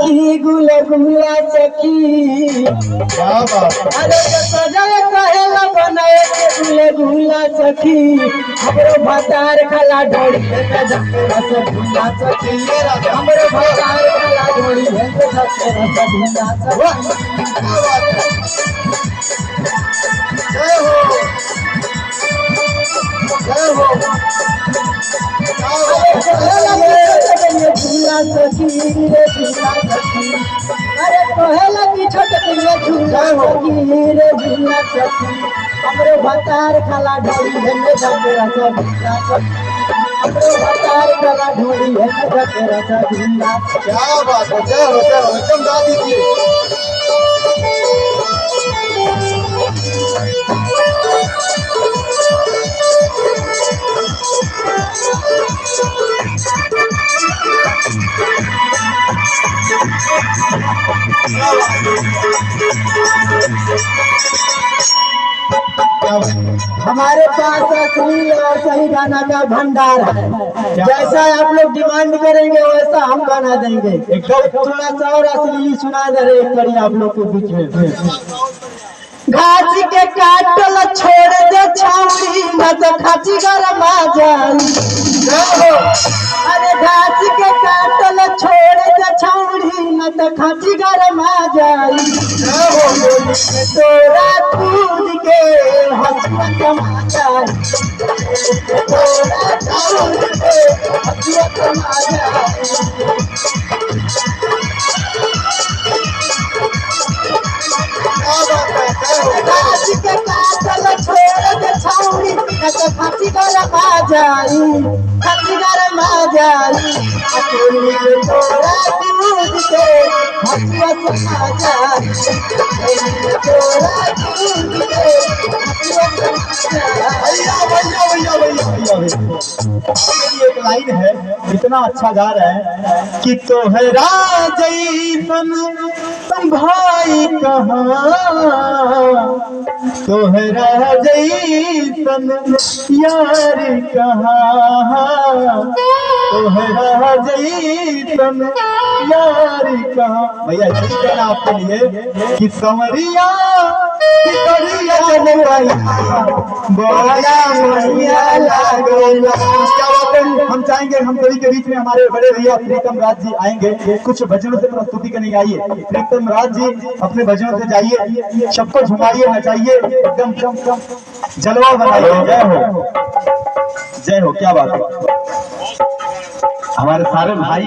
सखी गुला गुला सखी क्या बात। अरे सजाए कहेला बनाए के गुला गुला सखी हमरो भतार खला ढोड़ी है गुला सखी हमरो भतार खला ढोड़ी है गुला सखी। क्या बात है। जय हो जय हो। झूला सखी रे झूला सखी अरे कहेला की छोट झूला सखी रे झूला सखी हमरो भतार खला ढोड़ी है झगड़ा झूला सखी हमरो भतार खला ढोड़ी है झगड़ा झूला। क्या बात है। जय हो जय हो। एकदम गा दीजिए। हमारे पास असली और सही गाना का भंडार है। जैसा आप लोग डिमांड करेंगे वैसा हम बना देंगे। थोड़ा सा और असली सुना दे रहे एक कड़ी आप लोग के बीच में। घाची के काटल छोड़ दे छावड़ी न तो खाची गरम आ जाई। अरे घाची के काटल छोड़ दे छावड़ी न तो खाची गरम आ जाई। तोरा कूद के हंसुआ कमा जाई। तोरा कूद के हंसुआ कमा जाई। घाची के काटल छोड़ दे छावड़ी न तो खाची गरम आ जाई। खाची गरम आ जाई। तोरा कूद के हंसुआ कमा जाई। तोरा कूद के हंसुआ कमा जाई। भैया एक लाइन है इतना अच्छा गा रहा है कि तोहरा जैसन भाई कहाँ तोहरा जैसन यार कहाँ तोहरा जैसन यार कहाँ। भैया यही कहना आपके लिए कि संवरिया कि करिया बड़ा बढ़िया लागेला। हम चाहेंगे हम सभी के बीच में हमारे बड़े भैया प्रीतम राज जी आएंगे कुछ भजनों से प्रस्तुति करने आइए। प्रीतम राज जी अपने भजनों से जाइए सबको झुमाइए नचाइए एकदम जलवा बनाइए। जय हो जय हो। क्या बात है हमारे सारे भाई।